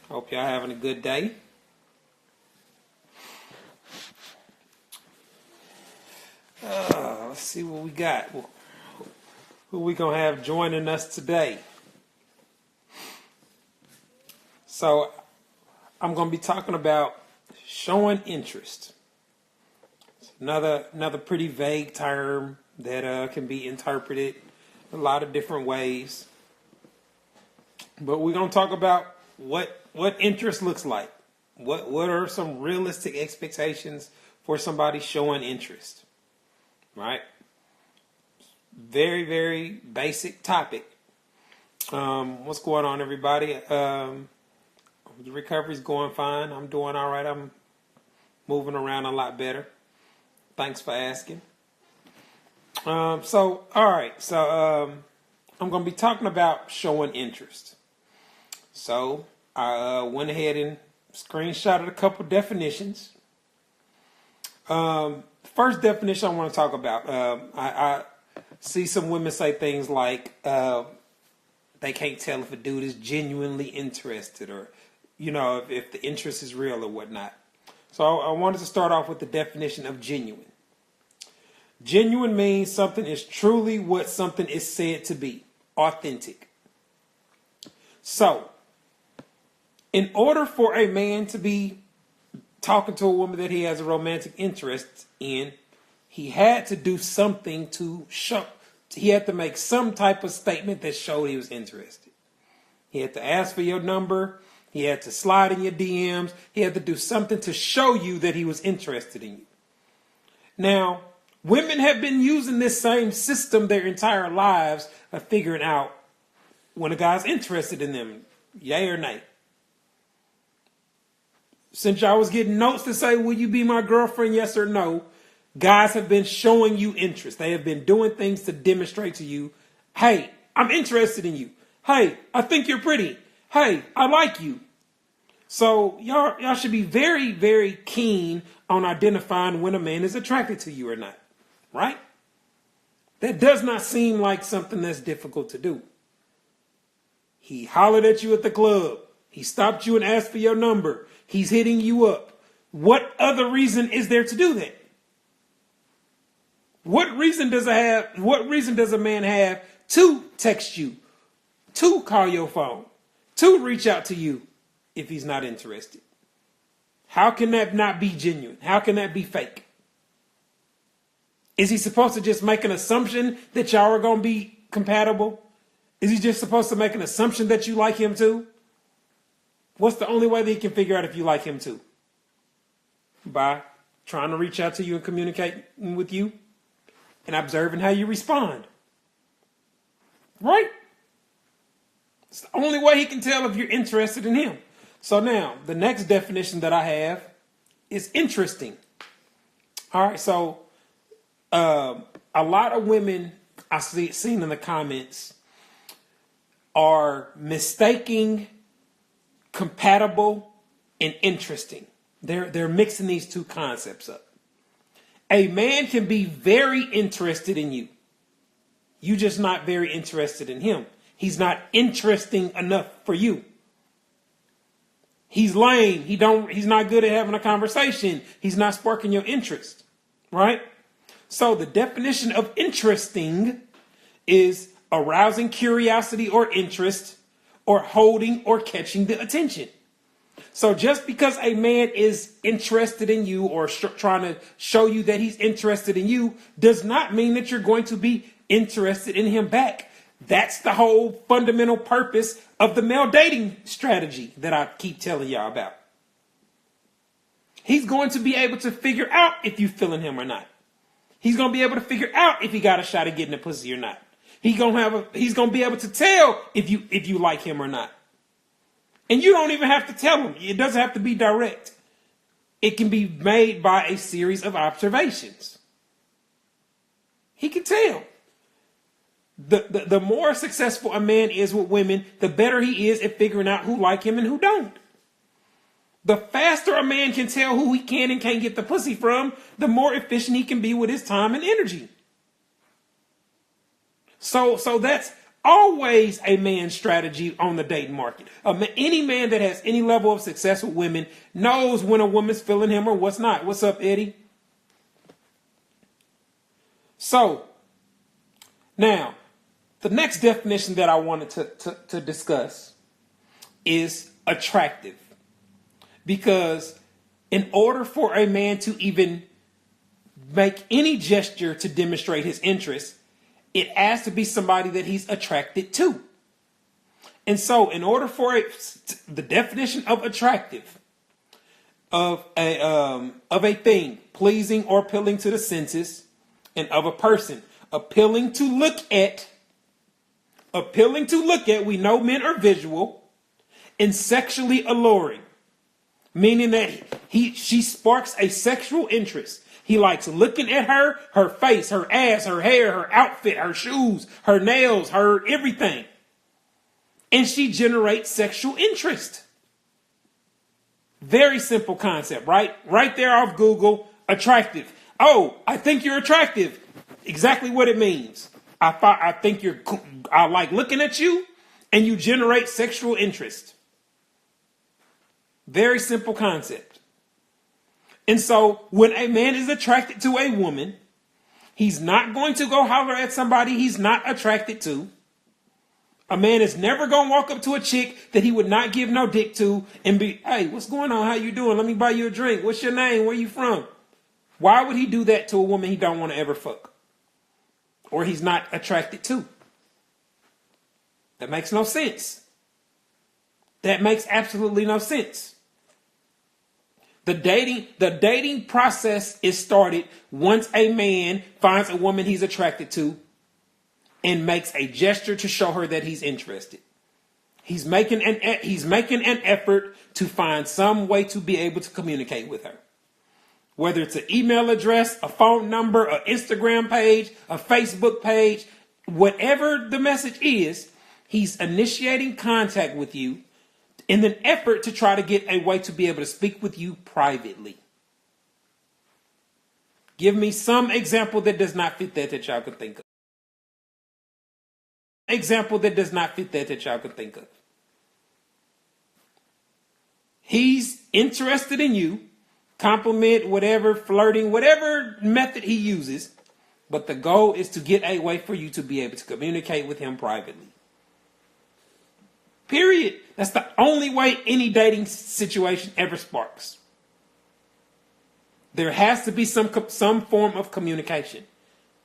Hope y'all having a good day. Let's see what we got. Who we gonna have joining us today? So I'm gonna be talking about showing interest. It's another pretty vague term that can be interpreted a lot of different ways. But we're gonna talk about what interest looks like. What are some realistic expectations for somebody showing interest? Right? Very, very basic topic. What's going on, everybody? The recovery's going fine. I'm doing all right. I'm moving around a lot better. Thanks for asking. All right. I'm going to be talking about showing interest. So I went ahead and screenshotted a couple definitions. First definition I want to talk about, I see some women say things like they can't tell if a dude is genuinely interested or, if the interest is real or whatnot. So I wanted to start off with the definition of genuine. Genuine means something is truly what something is said to be, authentic. So, in order for a man to be talking to a woman that he has a romantic interest in, he had to do something to show. He had to make some type of statement that showed he was interested. He had to ask for your number. He had to slide in your DMs. He had to do something to show you that he was interested in you. Now, women have been using this same system their entire lives of figuring out when a guy's interested in them, yay or nay. Since y'all was getting notes to say, will you be my girlfriend, yes or no, guys have been showing you interest. They have been doing things to demonstrate to you, hey, I'm interested in you. Hey, I think you're pretty. Hey, I like you. So y'all should be very, very keen on identifying when a man is attracted to you or not, right? That does not seem like something that's difficult to do. He hollered at you at the club. He stopped you and asked for your number. He's hitting you up. What other reason is there to do that? What reason does a man have to text you, to call your phone, to reach out to you if he's not interested? How can that not be genuine? How can that be fake? Is he supposed to just make an assumption that y'all are going to be compatible? Is he just supposed to make an assumption that you like him too? What's the only way that he can figure out if you like him too? By trying to reach out to you and communicate with you and observing how you respond. Right? It's the only way he can tell if you're interested in him. So now, the next definition that I have is interesting. All right, so a lot of women I seen in the comments are mistaking compatible and interesting. They're mixing these two concepts up. A man can be very interested in you. You just not very interested in him. He's not interesting enough for you. He's lame. He's not good at having a conversation. He's not sparking your interest. Right? So the definition of interesting is arousing curiosity or interest, or holding or catching the attention. So just because a man is interested in you or trying to show you that he's interested in you does not mean that you're going to be interested in him back. That's the whole fundamental purpose of the male dating strategy that I keep telling y'all about. He's going to be able to figure out if you're feeling him or not. He's going to be able to figure out if he got a shot at getting a pussy or not. He's gonna be able to tell if you like him or not. And you don't even have to tell him. It doesn't have to be direct. It can be made by a series of observations. He can tell. The more successful a man is with women, the better he is at figuring out who like him and who don't. The faster a man can tell who he can and can't get the pussy from, the more efficient he can be with his time and energy. So that's always a man's strategy on the dating market. Any man that has any level of success with women knows when a woman's feeling him or what's not. What's up, Eddie? So, now, the next definition that I wanted to discuss is attractive. Because in order for a man to even make any gesture to demonstrate his interest, it has to be somebody that he's attracted to. And so in order for the definition of attractive, of a thing, pleasing or appealing to the senses, and of a person, appealing to look at, we know men are visual, and sexually alluring, meaning that she sparks a sexual interest. He likes looking at her face, her ass, her hair, her outfit, her shoes, her nails, her everything. And she generates sexual interest. Very simple concept, right? Right there off Google, attractive. Oh, I think you're attractive. Exactly what it means. I think I like looking at you, and you generate sexual interest. Very simple concept. And so when a man is attracted to a woman, he's not going to go holler at somebody he's not attracted to. A man is never going to walk up to a chick that he would not give no dick to and be, hey, what's going on? How you doing? Let me buy you a drink. What's your name? Where you from? Why would he do that to a woman he don't want to ever fuck? Or he's not attracted to? That makes no sense. That makes absolutely no sense. The dating process is started once a man finds a woman he's attracted to and makes a gesture to show her that he's interested. He's making an effort to find some way to be able to communicate with her. Whether it's an email address, a phone number, an Instagram page, a Facebook page, whatever the message is, he's initiating contact with you in an effort to try to get a way to be able to speak with you privately. Give me some example that does not fit that y'all can think of. Example that does not fit that y'all can think of. He's interested in you, compliment, whatever, flirting, whatever method he uses, but the goal is to get a way for you to be able to communicate with him privately. Period. That's the only way any dating situation ever sparks. There has to be some form of communication.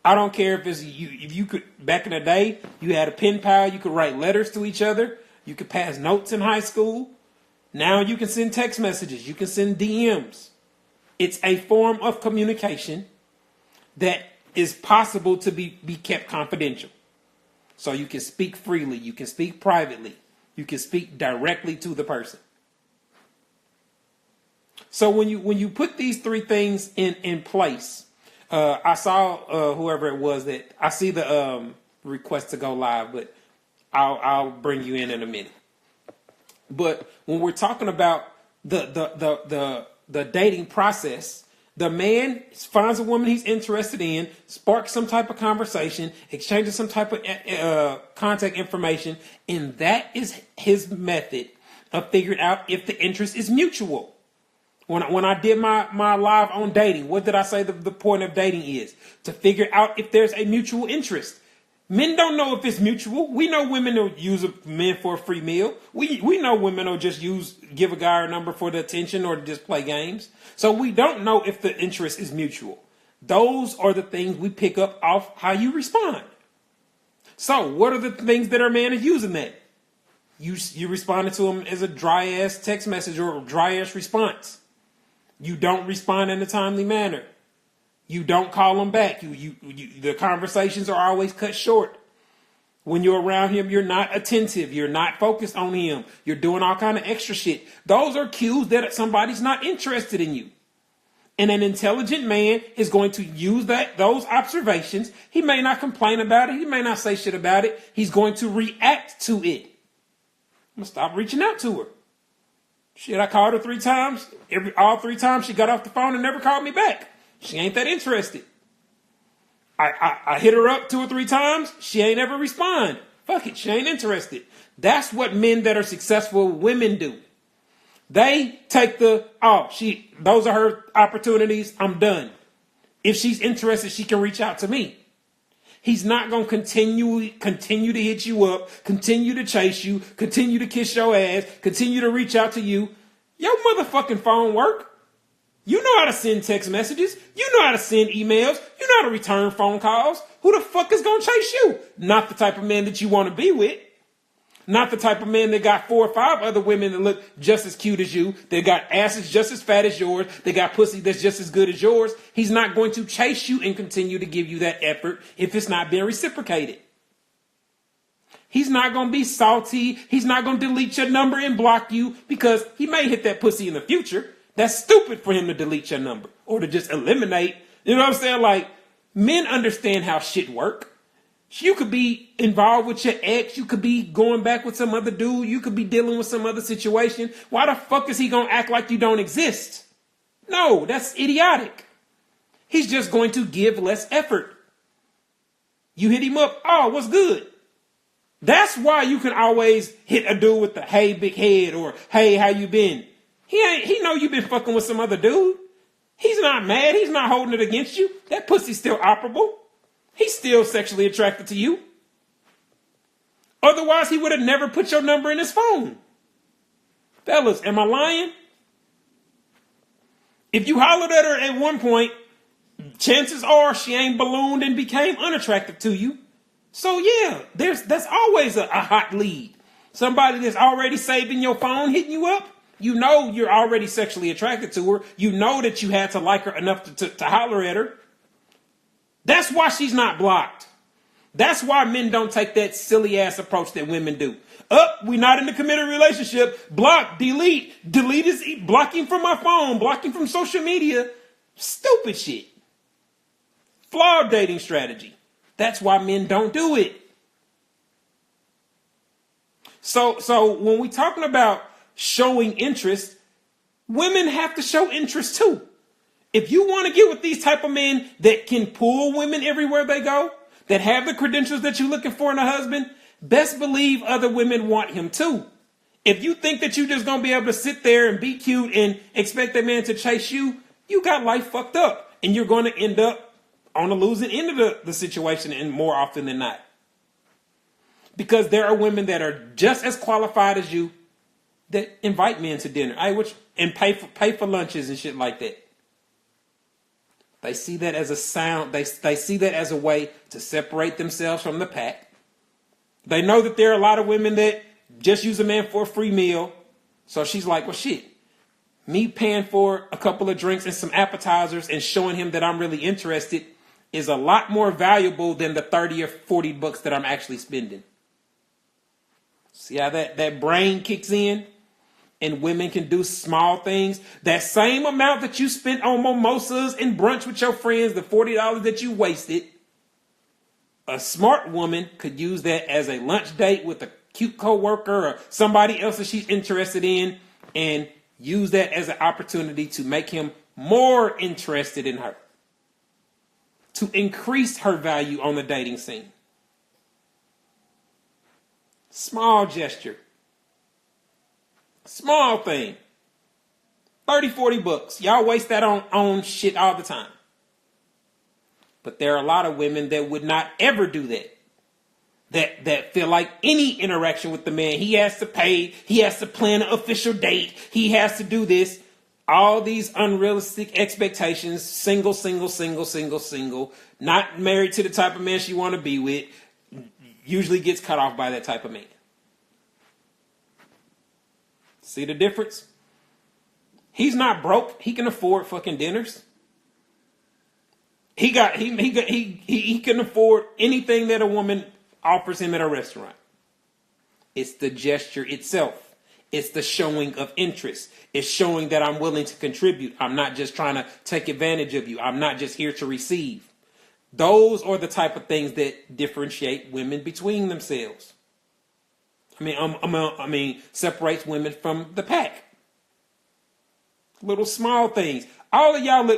I don't care if it's you. If you could, back in the day, you had a pen pal. You could write letters to each other. You could pass notes in high school. Now you can send text messages. You can send DMs. It's a form of communication that is possible to be kept confidential. So you can speak freely. You can speak privately. You can speak directly to the person. So when you put these three things in place, I saw whoever it was that I see the request to go live, but I'll bring you in a minute. But when we're talking about the dating process, the man finds a woman he's interested in, sparks some type of conversation, exchanges some type of contact information, and that is his method of figuring out if the interest is mutual. When I did my live on dating, what did I say the point of dating is? To figure out if there's a mutual interest. Men don't know if it's mutual. We know women will use men for a free meal. We know women will just give a guy a number for the attention or to just play games. So we don't know if the interest is mutual. Those are the things we pick up off how you respond. So what are the things that our man is using that? You responded to him as a dry ass text message or a dry ass response. You don't respond in a timely manner. You don't call him back. The conversations are always cut short. When you're around him, you're not attentive. You're not focused on him. You're doing all kind of extra shit. Those are cues that somebody's not interested in you. And an intelligent man is going to use those observations. He may not complain about it. He may not say shit about it. He's going to react to it. I'm going to stop reaching out to her. Shit, I called her 3 times. All 3 times she got off the phone and never called me back. She ain't that interested. I hit her up 2 or 3 times. She ain't ever respond. Fuck it, she ain't interested. That's what men that are successful women do. They take those are her opportunities. I'm done. If she's interested, she can reach out to me. He's not going to continue to hit you up, continue to chase you, continue to kiss your ass, continue to reach out to you. Your motherfucking phone work. You know how to send text messages. You know how to send emails. You know how to return phone calls. Who the fuck is going to chase you? Not the type of man that you want to be with. Not the type of man that got 4 or 5 other women that look just as cute as you. They got asses just as fat as yours. They got pussy that's just as good as yours. He's not going to chase you and continue to give you that effort if it's not being reciprocated. He's not going to be salty. He's not going to delete your number and block you because he may hit that pussy in the future. That's stupid for him to delete your number or to just eliminate. You know what I'm saying? Like, men understand how shit work. You could be involved with your ex. You could be going back with some other dude. You could be dealing with some other situation. Why the fuck is he going to act like you don't exist? No, that's idiotic. He's just going to give less effort. You hit him up. Oh, what's good? That's why you can always hit a dude with the hey, big head or hey, how you been? He know you been fucking with some other dude. He's not mad. He's not holding it against you. That pussy's still operable. He's still sexually attracted to you. Otherwise, he would have never put your number in his phone. Fellas, am I lying? If you hollered at her at one point, chances are she ain't ballooned and became unattractive to you. So yeah, that's always a hot lead. Somebody that's already saving your phone, hitting you up. You know you're already sexually attracted to her. You know that you had to like her enough to holler at her. That's why she's not blocked. That's why men don't take that silly ass approach that women do. We're not in a committed relationship. Block, delete is blocking from my phone, blocking from social media. Stupid shit. Flawed dating strategy. That's why men don't do it. So when we're talking about showing interest, women have to show interest too. If you want to get with these type of men that can pull women everywhere they go, that have the credentials that you're looking for in a husband, best believe other women want him too. If you think that you're just going to be able to sit there and be cute and expect that man to chase you, you got life fucked up. And you're going to end up on the losing end of the situation, and more often than not. Because there are women that are just as qualified as you that invite men to dinner and pay for lunches and shit like that. They see that as a sound. They see that as a way to separate themselves from the pack. They know that there are a lot of women that just use a man for a free meal. So she's like, well, shit, me paying for a couple of drinks and some appetizers and showing him that I'm really interested is a lot more valuable than the 30 or 40 bucks that I'm actually spending. See how that brain kicks in? And women can do small things. That same amount that you spent on mimosas and brunch with your friends, the $40 that you wasted, a smart woman could use that as a lunch date with a cute coworker or somebody else that she's interested in, and use that as an opportunity to make him more interested in her, to increase her value on the dating scene. Small gesture. Small thing. 30, 40 bucks. Y'all waste that on shit all the time. But there are a lot of women that would not ever do that. That feel like any interaction with the man, he has to pay, he has to plan an official date, he has to do this. All these unrealistic expectations, single, not married to the type of man she want to be with, usually gets cut off by that type of man. See the difference? He's not broke. He can afford fucking dinners. He can afford anything that a woman offers him at a restaurant. It's the gesture itself. It's the showing of interest. It's showing that I'm willing to contribute. I'm not just trying to take advantage of you. I'm not just here to receive. Those are the type of things that differentiate women between themselves. Separates women from the pack. Little small things. All of y'all look